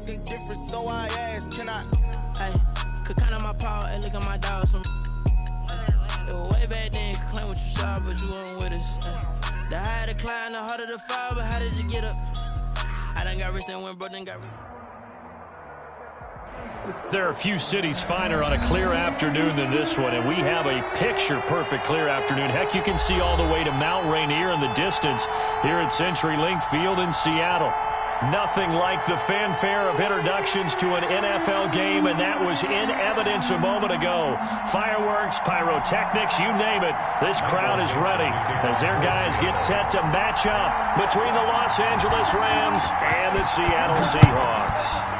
looking different, so I asked, can I? Hey, could count on my paw, hey, look at my dogs. It was way back then, you could claim what you saw, but you weren't with us. The higher the climb, the harder the fall, but how did you get up? I done got rich, then went broke, then got rich. There are a few cities finer on a clear afternoon than this one, and we have a picture-perfect clear afternoon. Heck, you can see all the way to Mount Rainier in the distance here at CenturyLink Field in Seattle. Nothing like the fanfare of introductions to an NFL game, and that was in evidence a moment ago. Fireworks, pyrotechnics, you name it. This crowd is ready as their guys get set to match up between the Los Angeles Rams and the Seattle Seahawks.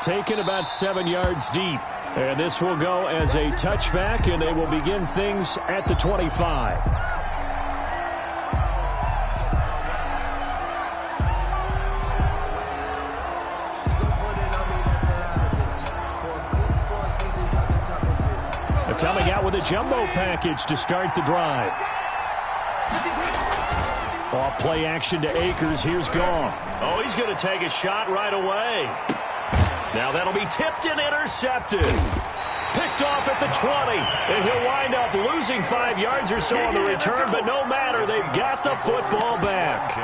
Taken about 7 yards deep. And this will go as a touchback, and they will begin things at the 25. They're coming out with a jumbo package to start the drive. Off play action to Akers. Here's Goff. Oh, he's going to take a shot right away. Now that'll be tipped and intercepted. Picked off at the 20. And he'll wind up losing 5 yards or so on the return, but no matter, they've got the football back.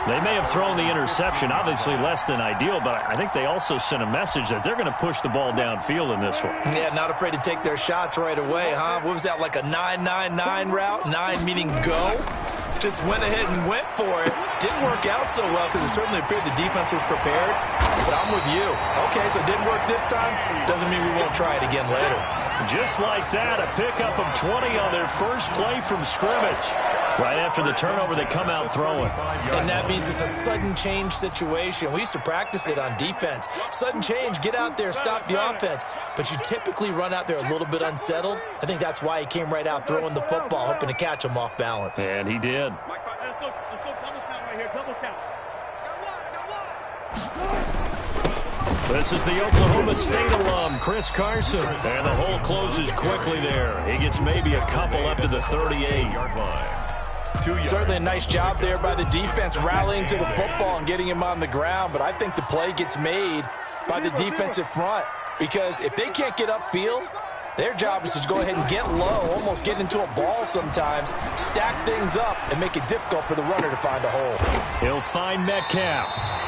They may have thrown the interception, obviously less than ideal, but I think they also sent a message that they're going to push the ball downfield in this one. Yeah, not afraid to take their shots right away, huh? What was that, like a 9-9-9 route? 9 meaning go? Just went ahead and went for it. Didn't work out so well because it certainly appeared the defense was prepared. But I'm with you. Okay, so it didn't work this time. Doesn't mean we won't try it again later. Just like that, a pickup of 20 on their first play from scrimmage. Right after the turnover, they come out throwing. And that means it's a sudden change situation. We used to practice it on defense. Sudden change, get out there, stop the offense. But you typically run out there a little bit unsettled. I think that's why he came right out throwing the football, hoping to catch him off balance. And he did. This is the Oklahoma State alum, Chris Carson. And the hole closes quickly there. He gets maybe a couple up to the 38-yard line. Certainly a nice job there by the defense rallying to the football and getting him on the ground. But I think the play gets made by the defensive front. Because if they can't get upfield, their job is to go ahead and get low, almost get into a ball sometimes, stack things up, and make it difficult for the runner to find a hole. He'll find Metcalf.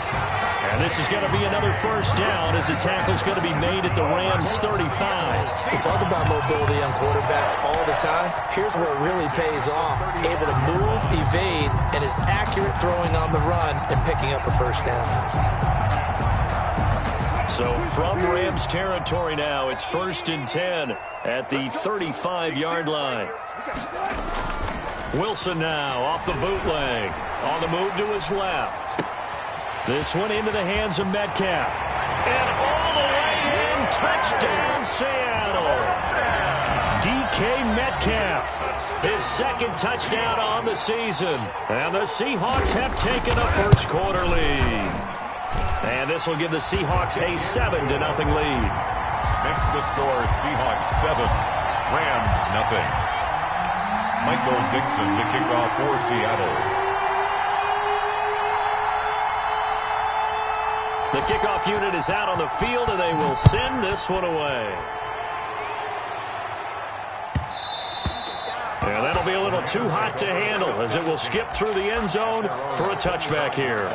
And this is going to be another first down as the tackle's going to be made at the Rams' 35. We talk about mobility on quarterbacks all the time. Here's where it really pays off. Able to move, evade, and is accurate throwing on the run and picking up a first down. So from Rams territory now, it's 1st and 10 at the 35-yard line. Wilson now off the bootleg. On the move to his left. This one into the hands of Metcalf. And all the way in, touchdown Seattle. DK Metcalf, his second touchdown on the season. And the Seahawks have taken a first quarter lead. And this will give the Seahawks a 7-0 lead. Next the score, Seahawks 7, Rams 0. Michael Dixon to kick off for Seattle. The kickoff unit is out on the field, and they will send this one away. And that'll be a little too hot to handle as it will skip through the end zone for a touchback here.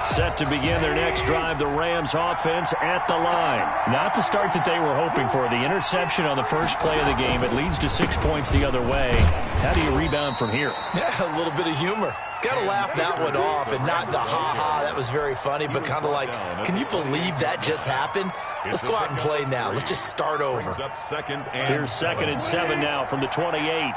Set to begin their next drive, the Rams offense at the line. Not the start that they were hoping for. The interception on the first play of the game. It leads to 6 points the other way. How do you rebound from here? Yeah, a little bit of humor. Got to laugh that one off and not the ha-ha. That was very funny, but kind of like, can you believe that just happened? Let's go out and play now. Let's just start over. Here's 2nd and 7 now from the 28.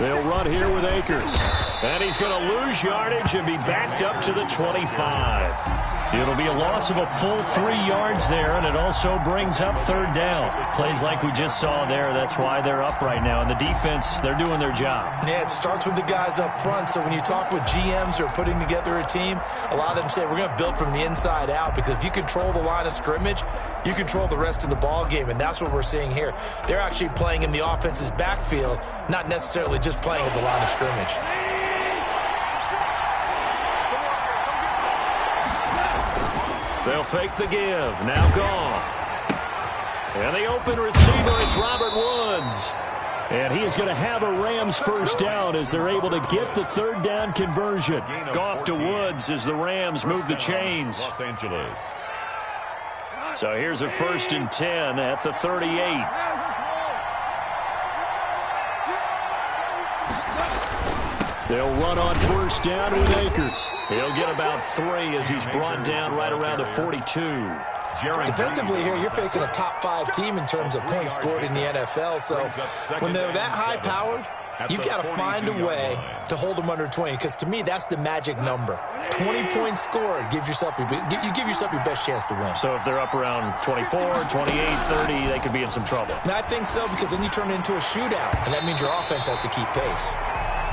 They'll run here with Akers. And he's going to lose yardage and be backed up to the 25. It'll be a loss of a full 3 yards there, and it also brings up third down. Plays like we just saw there, that's why they're up right now. And the defense, they're doing their job. Yeah, it starts with the guys up front. So when you talk with GMs who are putting together a team, a lot of them say we're going to build from the inside out, because if you control the line of scrimmage, you control the rest of the ball game, and that's what we're seeing here. They're actually playing in the offense's backfield, not necessarily just playing at the line of scrimmage. They'll fake the give. Now gone. And the open receiver, it's Robert Woods. And he is going to have a Rams first down as they're able to get the third down conversion. Goff to Woods as the Rams move the chains. Los Angeles. So here's a 1st and 10 at the 38. They'll run on first down with Akers. He'll get about 3 as he's brought down right around the 42. Defensively here, you're facing a top 5 team in terms of points scored in the NFL. So when they're that high-powered, you've got to find a way to hold them under 20, because to me, that's the magic number. 20 points scored gives yourself you give yourself your best chance to win. So if they're up around 24, 28, 30, they could be in some trouble. And I think so, because then you turn it into a shootout, and that means your offense has to keep pace.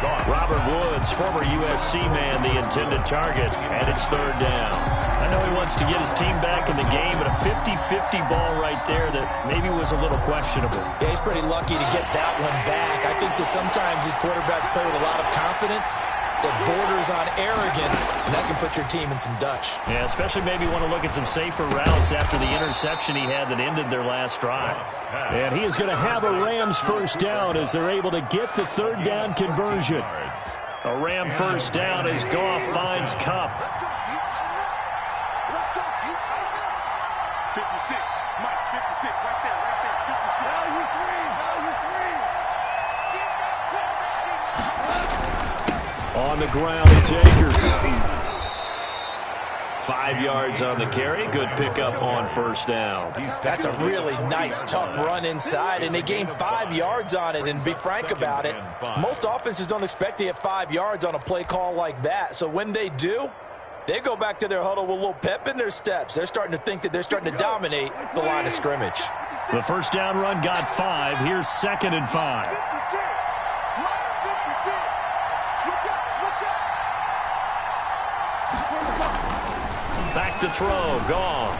Robert Woods, former USC man, the intended target, and it's third down. I know he wants to get his team back in the game, but a 50-50 ball right there that maybe was a little questionable. Yeah, he's pretty lucky to get that one back. I think that sometimes these quarterbacks play with a lot of confidence that borders on arrogance, and that can put your team in some Dutch. Yeah, especially maybe want to look at some safer routes after the interception he had that ended their last drive. And he is going to have a Rams first down as they're able to get the third down conversion. A Ram first down as Goff finds Kupp. Let's go, you tight. 56, Mike, 56, right there, 56. Value three. On the ground, it's Akers. 5 yards on the carry. Good pickup on first down. That's a really nice, tough run inside, and they gained 5 yards on it. And to be frank about it, most offenses don't expect to get 5 yards on a play call like that. So when they do, they go back to their huddle with a little pep in their steps. They're starting to think that they're starting to dominate the line of scrimmage. The first down run got 5. Here's 2nd and 5. Back to throw, gone.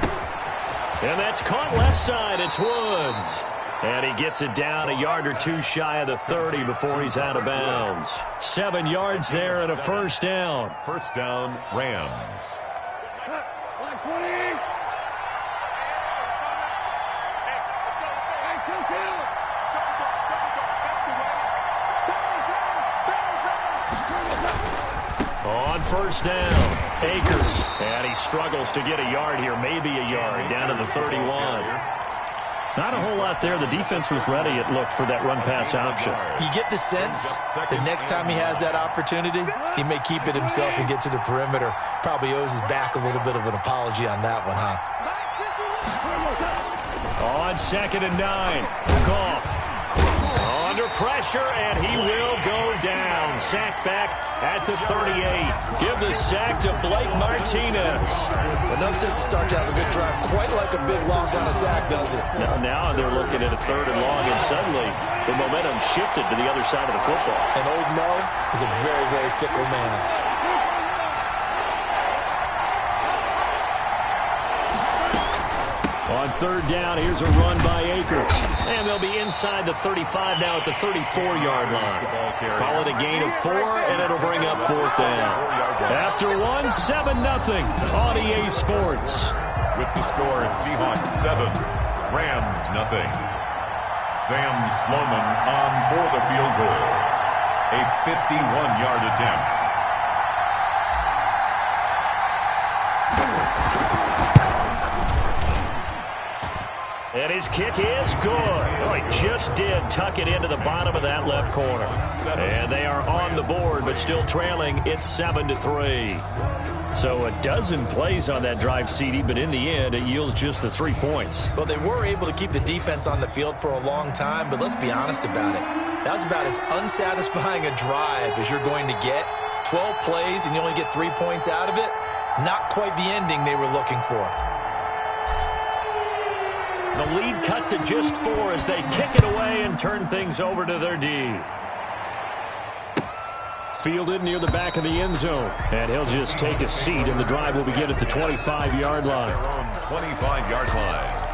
And that's caught left side. It's Woods. And he gets it down a yard or 2 shy of the 30 before he's out of bounds. 7 yards there and a first down. First down, Rams. On first down, Akers. And he struggles to get a yard here, maybe a yard, down to the 31. Not a whole lot there. The defense was ready, it looked, for that run-pass option. You get the sense that next time he has that opportunity, he may keep it himself and get to the perimeter. Probably owes his back a little bit of an apology on that one, huh? On 2nd and 9, Goff. Under pressure, and he will go down. Sacked back at the 38. Give the sack to Blake Martinez. Enough to start to have a good drive. Quite like a big loss on a sack, does it? Now they're looking at a 3rd and long, and suddenly the momentum shifted to the other side of the football. And old Mo is a very, very fickle man. On 3rd down, here's a run by Akers. And they'll be inside the 35 now at the 34-yard line. Call it a gain of 4, and it'll bring up 4th down. After 1, 7-0 on EA Sports. With the score, Seahawks 7, Rams 0. Sam Sloman on for the field goal. A 51-yard attempt. And his kick is good. Oh, he just did tuck it into the bottom of that left corner. And they are on the board, but still trailing. It's 7-3. So a dozen plays on that drive, CD, but in the end, it yields just the 3 points. Well, they were able to keep the defense on the field for a long time, but let's be honest about it. That was about as unsatisfying a drive as you're going to get 12 plays and you only get 3 points out of it, not quite the ending they were looking for. The lead cut to just 4 as they kick it away and turn things over to their D. Fielded near the back of the end zone. And he'll just take a seat, and the drive will begin at the 25-yard line. 25-yard line.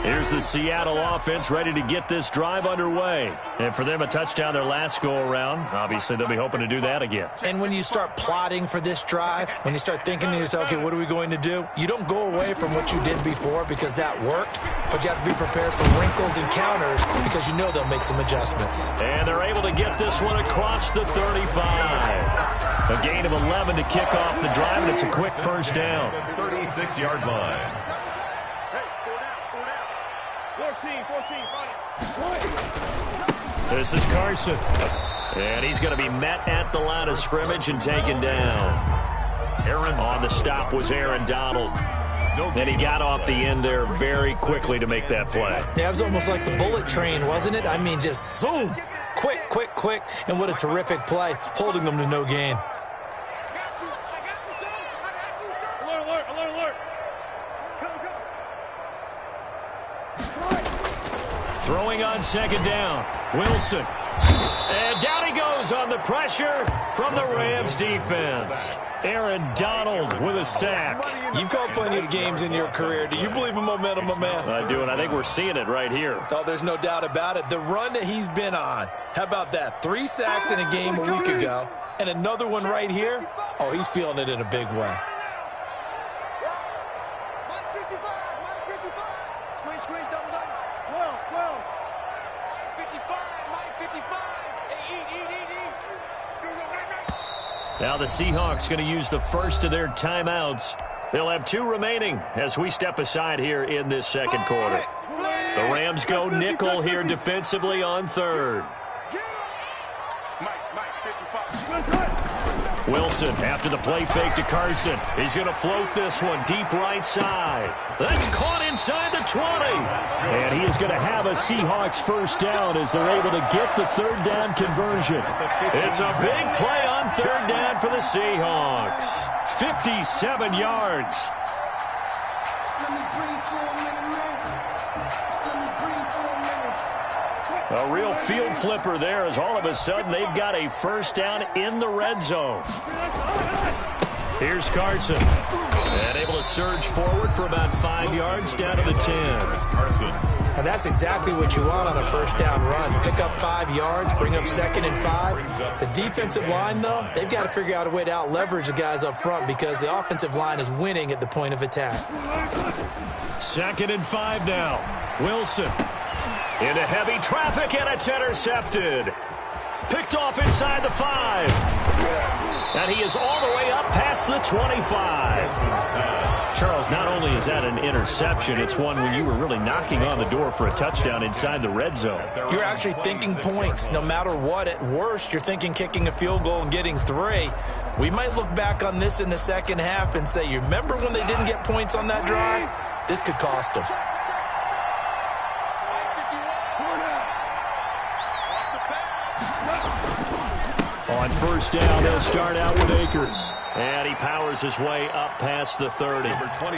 Here's the Seattle offense ready to get this drive underway. And for them, a touchdown their last go-around. Obviously, they'll be hoping to do that again. And when you start plotting for this drive, when you start thinking to yourself, okay, what are we going to do? You don't go away from what you did before because that worked, but you have to be prepared for wrinkles and counters because you know they'll make some adjustments. And they're able to get this one across the 35. A gain of 11 to kick off the drive, and it's a quick first down. 36-yard line. 14, This is Carson. And he's going to be met at the line of scrimmage and taken down. On the stop was Aaron Donald. And he got off the end there very quickly to make that play. Yeah, it was almost like the bullet train, wasn't it? I mean, just zoom. Quick, quick, quick. And what a terrific play, holding them to no gain. Throwing on second down, Wilson. And down he goes on the pressure from the Rams defense. Aaron Donald with a sack. You've called plenty of games in your career. Do you believe in momentum, my man? I do, and I think we're seeing it right here. Oh, there's no doubt about it. The run that he's been on. How about that? 3 sacks in a game a week ago, and another one right here. Oh, he's feeling it in a big way. Now the Seahawks going to use the first of their timeouts. They'll have 2 remaining as we step aside here in this second quarter. The Rams go nickel here defensively on third. Wilson after the play fake to Carson. He's going to float this one deep right side. That's caught inside the 20. And he is going to have a Seahawks first down as they're able to get the third down conversion. It's a big play on third down for the Seahawks. 57 yards. A real field flipper there as all of a sudden they've got a first down in the red zone. Here's Carson. And able to surge forward for about 5 yards down to the 10. Carson. And that's exactly what you want on a first down run. Pick up 5 yards, bring up 2nd and 5. The defensive line, though, they've got to figure out a way to out-leverage the guys up front because the offensive line is winning at the point of attack. 2nd and 5 now. Wilson. Into heavy traffic, and it's intercepted. Picked off inside the 5. And he is all the way up past the 25. Charles, not only is that an interception, it's one when you were really knocking on the door for a touchdown inside the red zone. You're actually thinking points. No matter what, at worst, you're thinking kicking a field goal and getting 3. We might look back on this in the second half and say, you remember when they didn't get points on that drive? This could cost them. On first down, they'll start out with Akers. And he powers his way up past the 30. Number 23.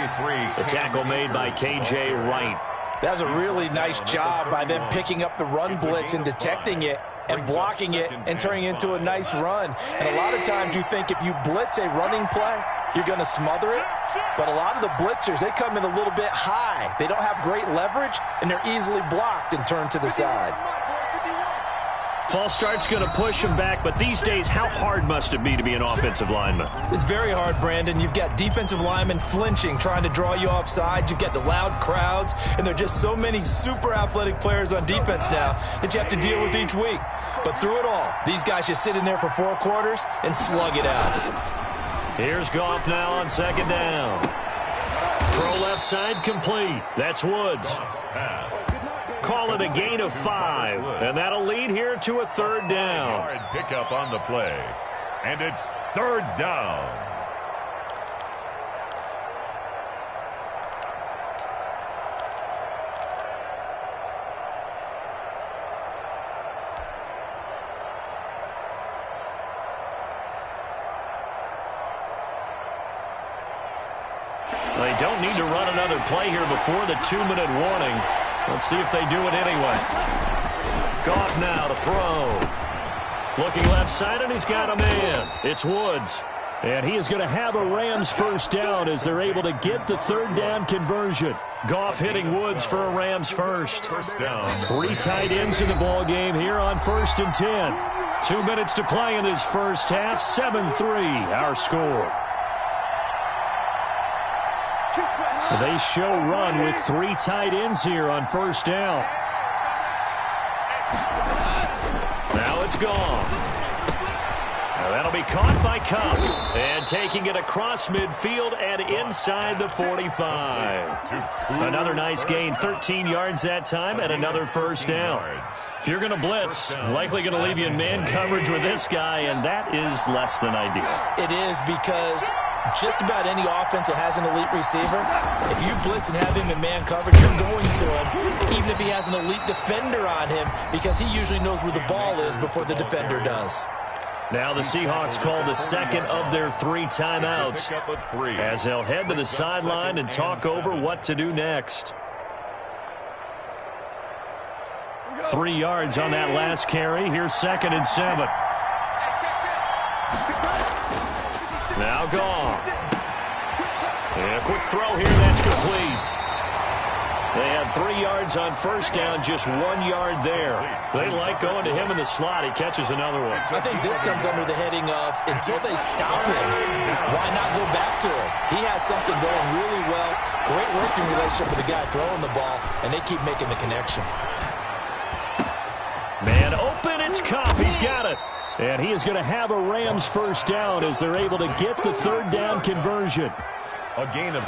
The tackle made by K.J. Wright. That was a really nice job by them picking up the run blitz and detecting it and blocking it and turning it into a nice run. And a lot of times you think if you blitz a running play, you're going to smother it. But a lot of the blitzers, they come in a little bit high. They don't have great leverage, and they're easily blocked and turned to the side. False start's going to push him back, but these days, how hard must it be to be an offensive lineman? It's very hard, Brandon. You've got defensive linemen flinching, trying to draw you offside. You've got the loud crowds, and there are just so many super athletic players on defense now that you have to deal with each week. But through it all, these guys just sit in there for 4 quarters and slug it out. Here's Goff now on second down. Throw left side complete. That's Woods. Call it a gain of 5, and that'll lead here to a third down. Hard pickup on the play, and it's third down. They don't need to run another play here before the 2-minute warning. Let's see if they do it anyway. Goff now to throw. Looking left side, and he's got a man. It's Woods. And he is going to have a Rams first down as they're able to get the third down conversion. Goff hitting Woods for a Rams first. First down. 3 tight ends in the ball game here on 1st and 10. 2 minutes to play in this first half. 7-3 our score. They show run with 3 tight ends here on first down. Now it's gone. Now that'll be caught by Cup. And taking it across midfield and inside the 45. Another nice gain, 13 yards that time, and another first down. If you're going to blitz, likely going to leave you in man coverage with this guy, and that is less than ideal. It is, because just about any offense that has an elite receiver, if you blitz and have him in man coverage, you're going to him, even if he has an elite defender on him, because he usually knows where the ball is before the defender does. Now the Seahawks call the second of their 3 timeouts as they'll head to the sideline and talk over what to do next. 3 yards on that last carry. Here's 2nd and 7. Now gone. And a quick throw here. That's complete. They had 3 yards on first down, just 1 yard there. They like going to him in the slot. He catches another one. I think this comes under the heading of, until they stop him, why not go back to him? He has something going really well. Great working relationship with the guy throwing the ball, and they keep making the connection. Man open, it's Cup. He's got it. And he is going to have a Rams first down as they're able to get the third down conversion.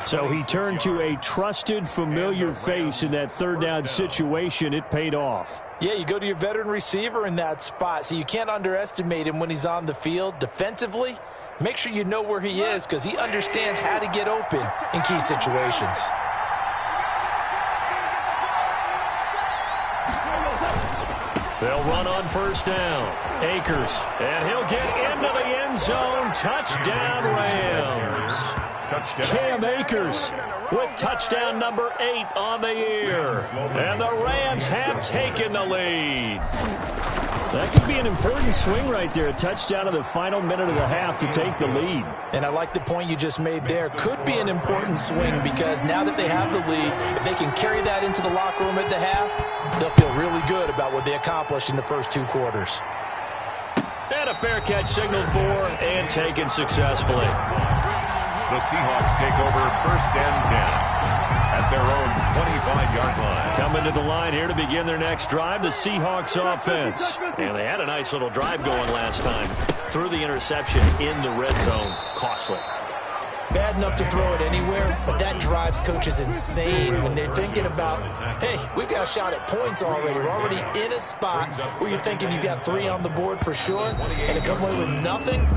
So he turned to a trusted, familiar face in that third down situation. It paid off. Yeah, you go to your veteran receiver in that spot, so you can't underestimate him when he's on the field. Defensively, make sure you know where he is, because he understands how to get open in key situations. They'll run on first down. Akers, and he'll get into the end zone. Touchdown, Rams. Cam Akers with touchdown number 8 on the year. And the Rams have taken the lead. That could be an important swing right there. A touchdown in the final minute of the half to take the lead. And I like the point you just made there. Could be an important swing, because now that they have the lead, if they can carry that into the locker room at the half, they'll feel really good about what they accomplished in the first 2 quarters. And a fair catch signaled for and taken successfully. The Seahawks take over 1st and 10 at their own 25-yard line. Coming to the line here to begin their next drive, the Seahawks offense. And they had a nice little drive going last time. Threw the interception in the red zone. Costly. Bad enough to throw it anywhere, but that drives coaches insane when they're thinking about, hey, we've got a shot at points already. We're already in a spot where you're thinking you got 3 on the board for sure, and to come away with nothing,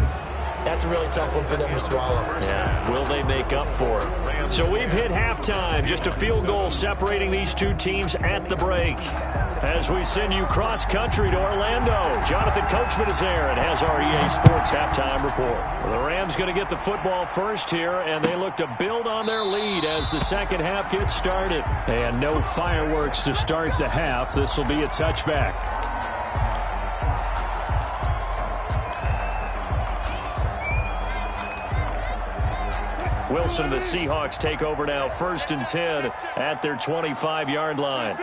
that's a really tough one for them to swallow. Yeah, will they make up for it? So we've hit halftime. Just a field goal separating these 2 teams at the break. As we send you cross-country to Orlando, Jonathan Coachman is there and has our EA Sports halftime report. Well, the Rams going to get the football first here, and they look to build on their lead as the second half gets started. And no fireworks to start the half. This will be a touchback. Wilson, the Seahawks take over now, 1st and 10 at their 25-yard line.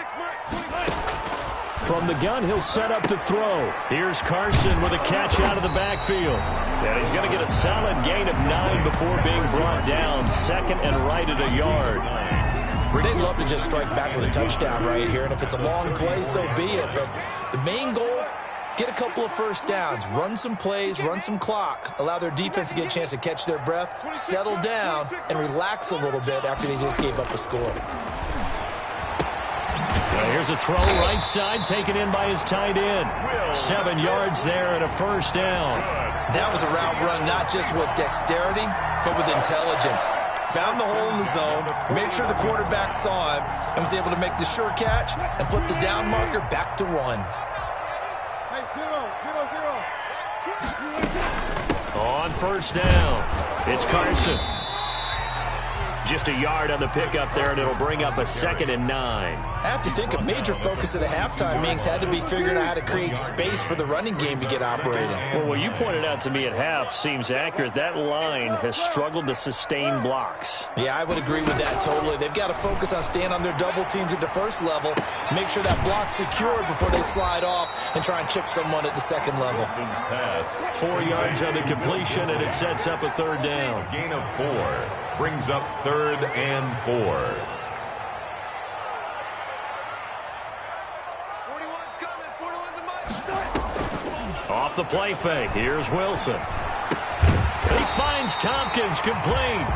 From the gun, he'll set up to throw. Here's Carson with a catch out of the backfield. And he's going to get a solid gain of 9 before being brought down. 2nd and right at a yard. They'd love to just strike back with a touchdown right here, and if it's a long play, so be it. But the main goal, get a couple of first downs, run some plays, run some clock, allow their defense to get a chance to catch their breath, settle down, and relax a little bit after they just gave up a score. Now here's a throw right side, taken in by his tight end. 7 yards there and a first down. That was a route run not just with dexterity, but with intelligence. Found the hole in the zone, made sure the quarterback saw him, and was able to make the sure catch and flip the down marker back to 1. On first down, it's Carson. Just a yard on the pickup there, and it'll bring up a 2nd and 9. I have to think a major focus of the halftime meetings had to be figuring out how to create space for the running game to get operating. Well, what you pointed out to me at half seems accurate. That line has struggled to sustain blocks. Yeah, I would agree with that totally. They've got to focus on staying on their double teams at the first level, make sure that block's secured before they slide off and try and chip someone at the second level. 4 yards on the completion, and it sets up a 3rd down. Gain of 4 brings up 3rd and 4. 41's coming. 41's a mic. Off the play fake, here's Wilson. He finds Tompkins complete.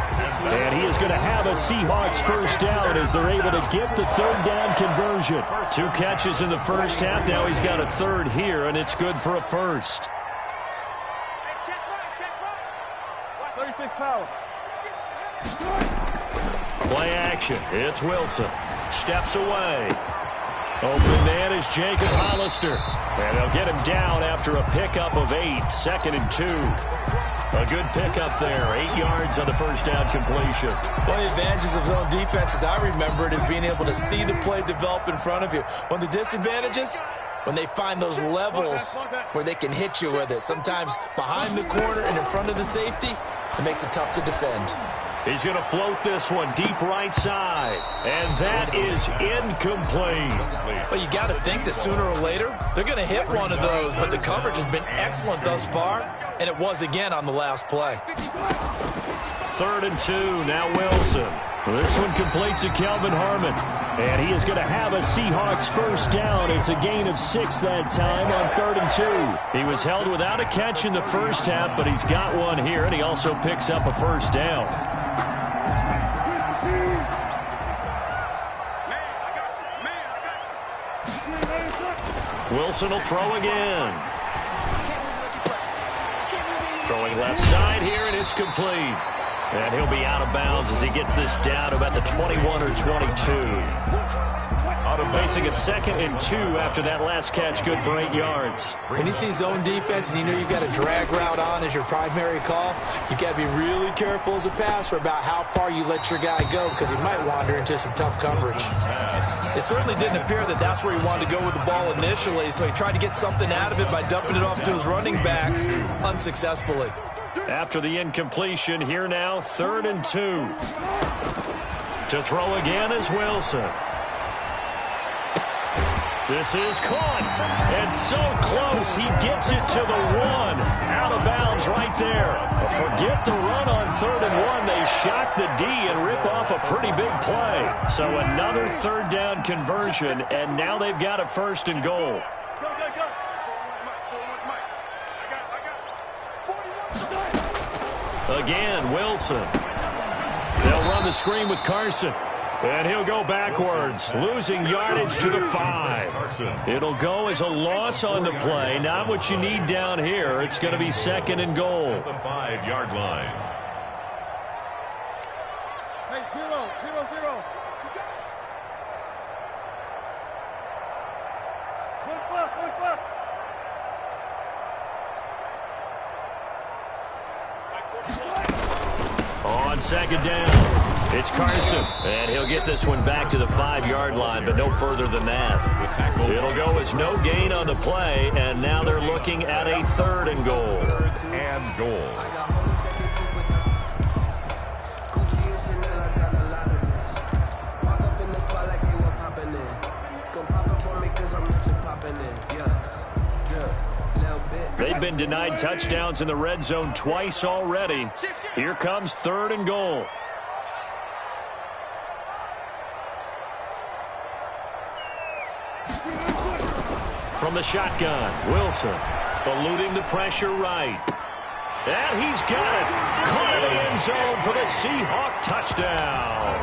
And he is going to have a Seahawks first down as they're able to get the 3rd down conversion. 2 catches in the first half. Now he's got a 3rd here, and it's good for a 1st. Check right. 36 power. Play action. It's Wilson. Steps away. Open man is Jacob Hollister. And they'll get him down after a pickup of 8. 2nd and 2. A good pickup there. 8 yards on the first down completion. One of the advantages of zone defense, as I remember it, is being able to see the play develop in front of you. One of the disadvantages, when they find those levels where they can hit you with it. Sometimes behind the corner and in front of the safety, it makes it tough to defend. He's going to float this one deep right side. And that is incomplete. Well, you got to think that sooner or later, they're going to hit one of those, but the coverage has been excellent thus far, and it was again on the last play. 3rd and 2, now Wilson. This one completes to Kelvin Harmon. And he is going to have a Seahawks first down. It's a gain of 6 that time on 3rd and 2. He was held without a catch in the first half, but he's got one here, and he also picks up a first down. Wilson will throw again. Throwing left side here, and it's complete. And he'll be out of bounds as he gets this down about the 21 or 22. Facing a 2nd and 2 after that last catch, good for 8 yards. When you see zone defense and you know you've got a drag route on as your primary call, you've got to be really careful as a passer about how far you let your guy go because he might wander into some tough coverage. It certainly didn't appear that that's where he wanted to go with the ball initially, so he tried to get something out of it by dumping it off to his running back unsuccessfully. After the incompletion, here now, 3rd and 2. To throw again is Wilson. This is caught. And so close, he gets it to the 1. Out of bounds right there. Forget the run on 3rd and 1. They shock the D and rip off a pretty big play. So another 3rd down conversion, and now they've got a 1st and goal. Again, Wilson. They'll run the screen with Carson. And he'll go backwards, losing yardage to the 5. It'll go as a loss on the play. Not what you need down here. It's going to be 2nd and goal. The 5-yard line. Hey, 0-0-0. Look left. On 2nd down. It's Carson, and he'll get this one back to the 5-yard line, but no further than that. It'll go as no gain on the play, and now they're looking at a 3rd and goal. 3rd and goal. They've been denied touchdowns in the red zone twice already. Here comes 3rd and goal. From the shotgun, Wilson eluding the pressure right. And he's got it. Caught in the end zone for the Seahawk touchdown.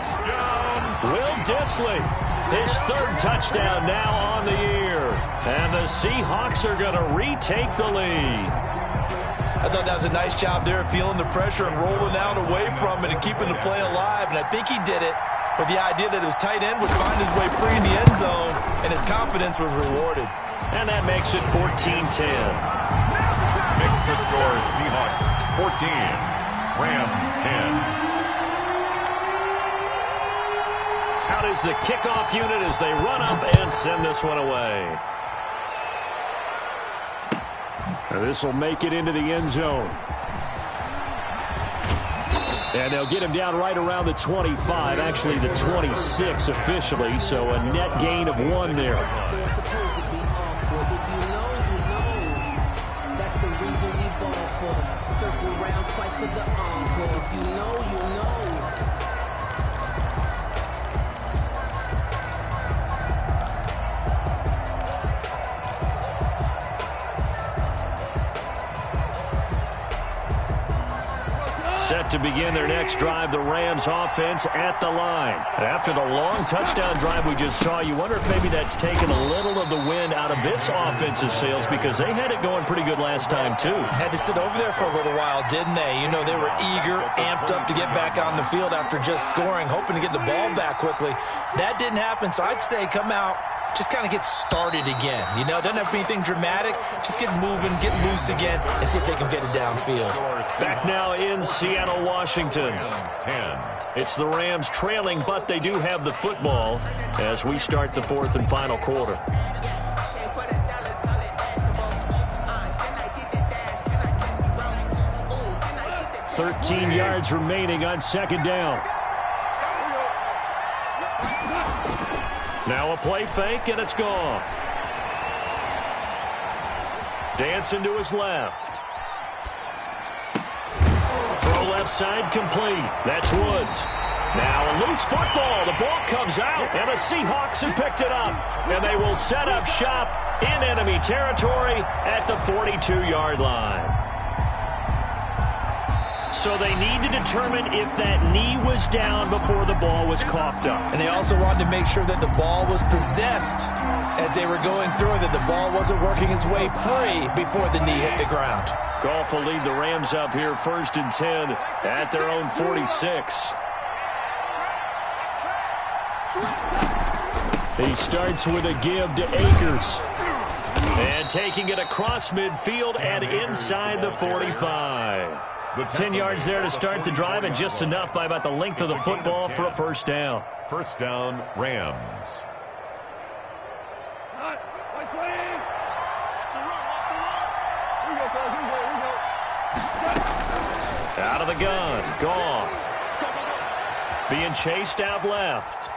Will Dissly, his 3rd touchdown now on the year. And the Seahawks are going to retake the lead. I thought that was a nice job there of feeling the pressure and rolling out away from it and keeping the play alive. And I think he did it with the idea that his tight end would find his way free in the end zone, and his confidence was rewarded. And that makes it 14-10. Makes the score Seahawks 14, Rams 10. out is the kickoff unit as they run up and send this one away. This will make it into the end zone. And they'll get him down right around the 25, actually the 26 officially, so a net gain of 1 there. That's the reason we ball for. Circle round twice for the encore. If you know, you know. Set to begin their next drive, the Rams offense at the line. After the long touchdown drive we just saw, you wonder if maybe that's taken a little of the wind out of this offensive sails because they had it going pretty good last time too. Had to sit over there for a little while, didn't they? You know, they were eager, amped up to get back on the field after just scoring, hoping to get the ball back quickly. That didn't happen, so I'd say come out, just kind of get started again. You know, doesn't have to be anything dramatic. Just get moving, get loose again, and see if they can get it downfield. Back now in Seattle, Washington. It's the Rams trailing, but they do have the football as we start the 4th and final quarter. $13 yards remaining on 2nd down. Now a play fake, and it's gone. Dancing to his left. Throw left side complete. That's Woods. Now a loose football. The ball comes out, and the Seahawks have picked it up. And they will set up shop in enemy territory at the 42-yard line. So they need to determine if that knee was down before the ball was coughed up. And they also wanted to make sure that the ball was possessed as they were going through, that the ball wasn't working its way free before the knee hit the ground. Goff will lead the Rams up here 1st and 10 at their own 46. He starts with a give to Akers. And taking it across midfield and inside the 45. 10 yards there to start the drive, and just enough by about the length of the football for a 1st down. 1st down, Rams. Out of the gun, Goff. Being chased out left.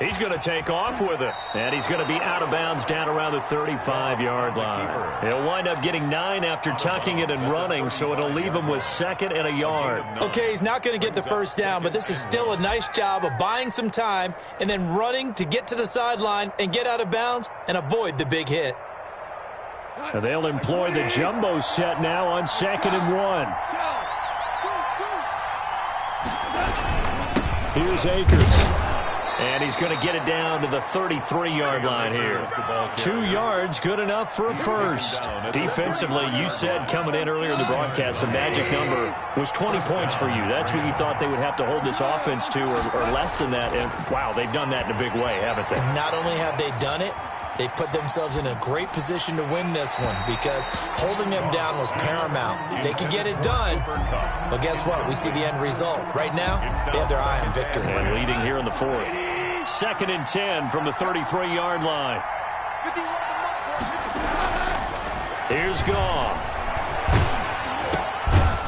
He's going to take off with it. And he's going to be out of bounds down around the 35-yard line. He'll wind up getting 9 after tucking it and running, so it'll leave him with 2nd and a yard. Okay, he's not going to get the 1st down, but this is still a nice job of buying some time and then running to get to the sideline and get out of bounds and avoid the big hit. And they'll employ the jumbo set now on 2nd and 1. Here's Akers. And he's going to get it down to the 33-yard line here. 2 yards, good enough for a 1st. Defensively, you said coming in earlier in the broadcast, the magic number was 20 points for you. That's what you thought they would have to hold this offense to, or less than that. And, wow, they've done that in a big way, haven't they? And not only have they done it, they put themselves in a great position to win this one because holding them down was paramount. If they can get it done, well, guess what? We see the end result. Right now, they have their eye on victory. And leading here in the 4th. 2nd and 10 from the 33-yard line. Here's Goff.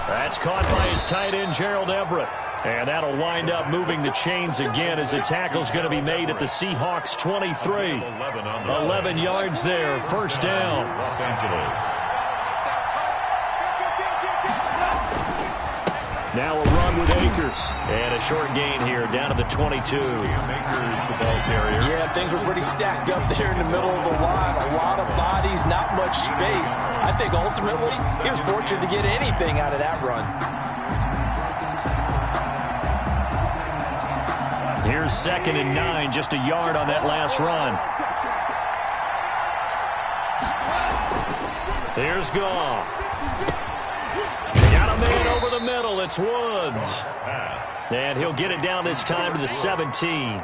That's caught by his tight end, Gerald Everett. And that'll wind up moving the chains again as the tackle's going to be made at the Seahawks 23. 11 yards there, 1st down. Los Angeles. Now a run with Akers. And a short gain here down to the 22. Akers, the ball carrier. Yeah, things were pretty stacked up there in the middle of the line. A lot of bodies, not much space. I think ultimately he was fortunate to get anything out of that run. Here's 2nd and 9, just a yard on that last run. Here's Goff. Got a man over the middle. It's Woods. And he'll get it down this time to the 17.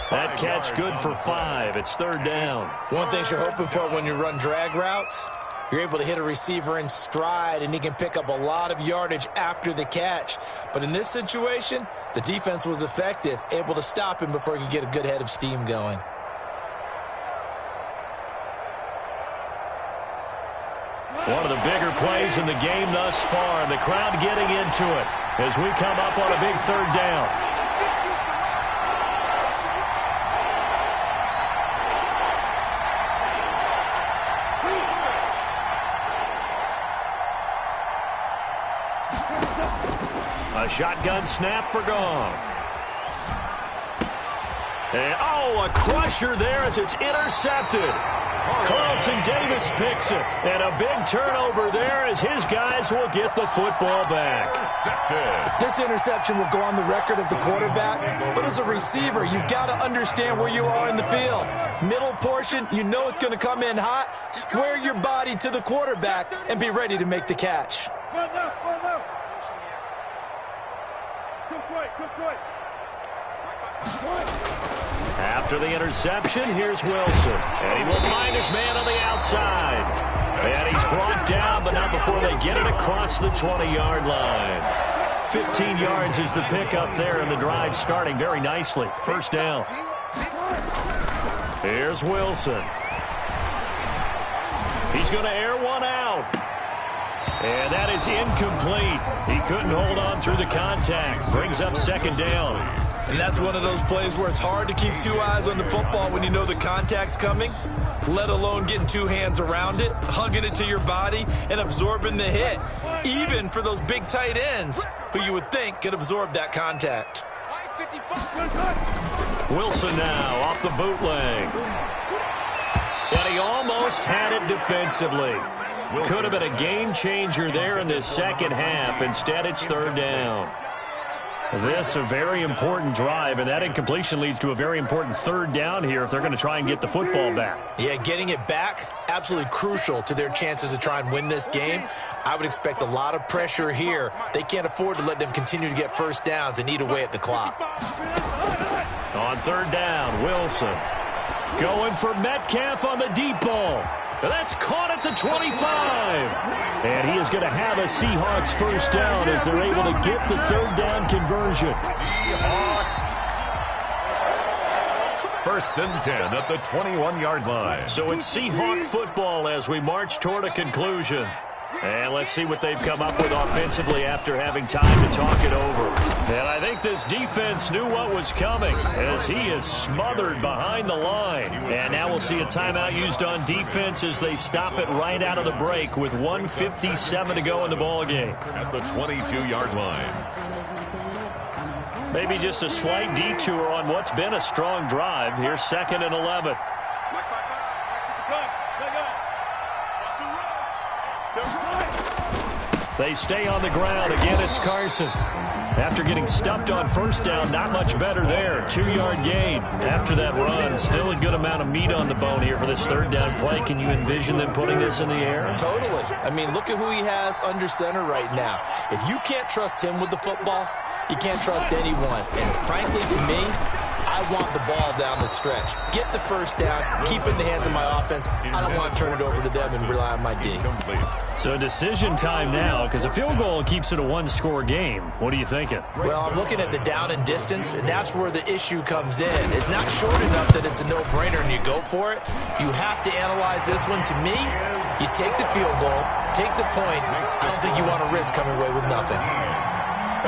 That catch good for 5. It's 3rd down. One thing you're hoping for when you run drag routes, you're able to hit a receiver in stride, and he can pick up a lot of yardage after the catch. But in this situation, The defense was effective, able to stop him before he could get a good head of steam going. One of the bigger plays in the game thus far, and the crowd getting into it as we come up on a big third down. A shotgun snap for Goff. And, a crusher there as it's intercepted. Carlton Davis picks it. And a big turnover there as his guys will get the football back. This interception will go on the record of the quarterback, but as a receiver, you've got to understand where you are in the field. Middle portion, you know it's going to come in hot. Square your body to the quarterback and be ready to make the catch. After the interception, here's Wilson. And he will find his man on the outside. And he's brought down, but not before they get it across the 20-yard line. 15 yards is the pickup there, and the drive starting very nicely. First down. Here's Wilson. He's going to air one out. And that is incomplete. He couldn't hold on through the contact. Brings up second down. And that's one of those plays where it's hard to keep two eyes on the football when you know the contact's coming, let alone getting two hands around it, hugging it to your body, and absorbing the hit, even for those big tight ends who you would think could absorb that contact. Wilson now off the bootleg. And he almost had it defensively. Could have been a game changer there in this second half. Instead, it's third down. This a very important drive, and that incompletion leads to a very important third down here if they're going to try and get the football back. Yeah, getting it back, absolutely crucial to their chances to try and win this game. I would expect a lot of pressure here. They can't afford to let them continue to get first downs and eat away at the clock. On third down, Wilson going for Metcalf on the deep ball. That's caught at the 25. And he is going to have a Seahawks first down as they're able to get the third down conversion. Seahawks. First and 10 at the 21-yard line. So it's Seahawk football as we march toward a conclusion. And let's see what they've come up with offensively after having time to talk it over. And I think this defense knew what was coming as he is smothered behind the line. And now we'll see a timeout used on defense as they stop it right out of the break with 1:57 to go in the ballgame. At the 22-yard line. Maybe just a slight detour on what's been a strong drive. Here's 2nd and 11. They stay on the ground. Again, it's Carson. After getting stuffed on first down, not much better there. 2-yard gain. After that run, still a good amount of meat on the bone here for this third down play. Can you envision them putting this in the air? Totally. I mean, look at who he has under center right now. If you can't trust him with the football, you can't trust anyone. And frankly, to me, I want the ball down the stretch. Get the first down, keep it in the hands of my offense. I don't want to turn it over to them and rely on my D. So decision time now, because a field goal keeps it a one-score game. What are you thinking? Well, I'm looking at the down and distance, and that's where the issue comes in. It's not short enough that it's a no-brainer and you go for it. You have to analyze this one. To me, you take the field goal, take the points. I don't think you want to risk coming away with nothing.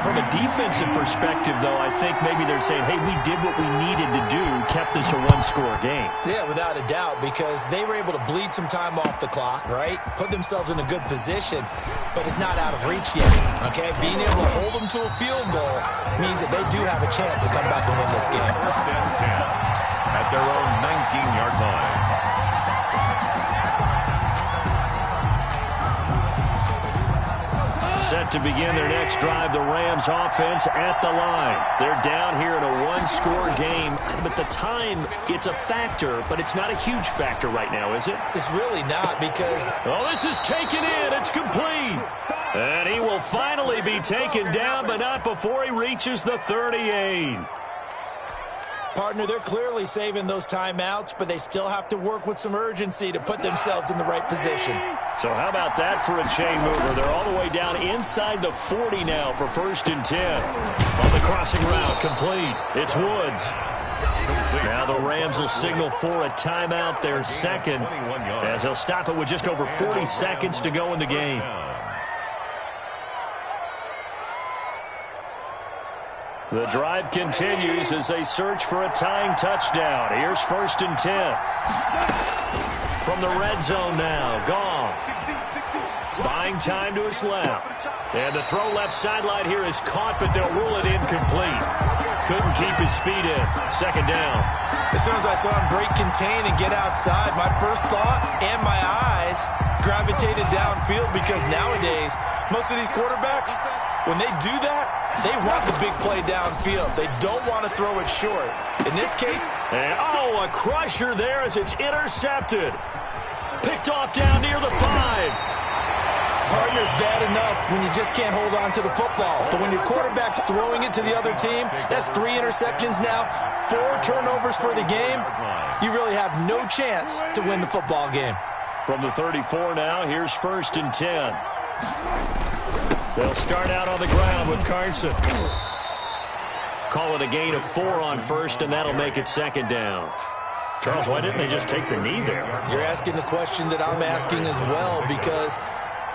From a defensive perspective, though, I think maybe they're saying, hey, we did what we needed to do, kept this a one-score game. Yeah, without a doubt, because they were able to bleed some time off the clock, right? Put themselves in a good position, but it's not out of reach yet, okay? Being able to hold them to a field goal means that they do have a chance to come back and win this game. First and 10 at their own 19-yard line. Set to begin their next drive, the Rams offense at the line. They're down here in a one-score game, but the time, it's a factor, but it's not a huge factor right now, is it? It's really not because... Oh, this is taken in. It's complete. And he will finally be taken down, but not before he reaches the 38. Partner, they're clearly saving those timeouts, but they still have to work with some urgency to put themselves in the right position. So how about that for a chain mover? They're all the way down inside the 40 now for 1st and 10. On the crossing route, complete. It's Woods. Now the Rams will signal for a timeout, their second, as they'll stop it with just over 40 seconds to go in the game. The drive continues as they search for a tying touchdown. Here's 1st and 10. From the red zone now, Goff. Buying time to his left. And the throw left sideline here is caught, but they'll rule it incomplete. Couldn't keep his feet in. 2nd down. As soon as I saw him break contain and get outside, my first thought and my eyes gravitated downfield, because nowadays, most of these quarterbacks, when they do that, they want the big play downfield. They don't want to throw it short. In this case, and a crusher there as it's intercepted. Picked off down near the 5. Partner's bad enough when you just can't hold on to the football. But when your quarterback's throwing it to the other team, that's 3 interceptions now, 4 turnovers for the game. You really have no chance to win the football game. From the 34 now, here's 1st and 10. They'll start out on the ground with Carson. Call it a gain of 4 on 1st, and that'll make it 2nd down. Charles, why didn't they just take the knee there? You're asking the question that I'm asking as well, because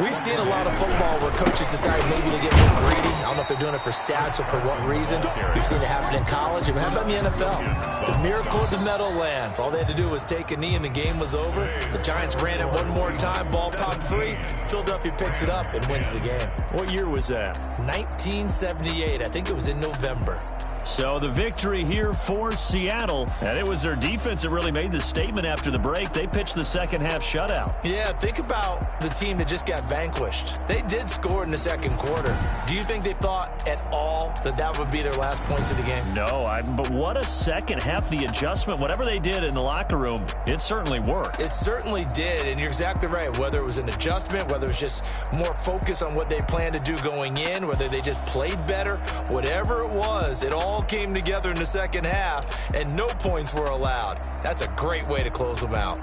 we've seen a lot of football where coaches decide maybe to get more greedy. I don't know if they're doing it for stats or for what reason. We've seen it happen in college. And how about in the NFL? The miracle of the Meadowlands. All they had to do was take a knee and the game was over. The Giants ran it one more time. Ball popped free. Philadelphia picks it up and wins the game. What year was that? 1978. I think it was in November. So the victory here for Seattle, and it was their defense that really made the statement after the break. They pitched the 2nd half shutout. Yeah, think about the team that just got vanquished. They did score in the 2nd quarter. Do you think they thought at all that that would be their last points of the game? No, but what a 2nd half. The adjustment, whatever they did in the locker room, it certainly worked. It certainly did, and you're exactly right. Whether it was an adjustment, whether it was just more focus on what they planned to do going in, whether they just played better, whatever it was, it all came together in the 2nd half, and no points were allowed. That's a great way to close them out.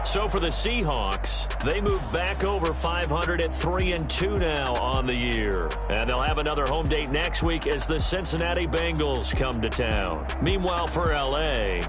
So for the Seahawks, they move back over 500 at 3-2 now on the year. And they'll have another home date next week as the Cincinnati Bengals come to town. Meanwhile, for L.A.,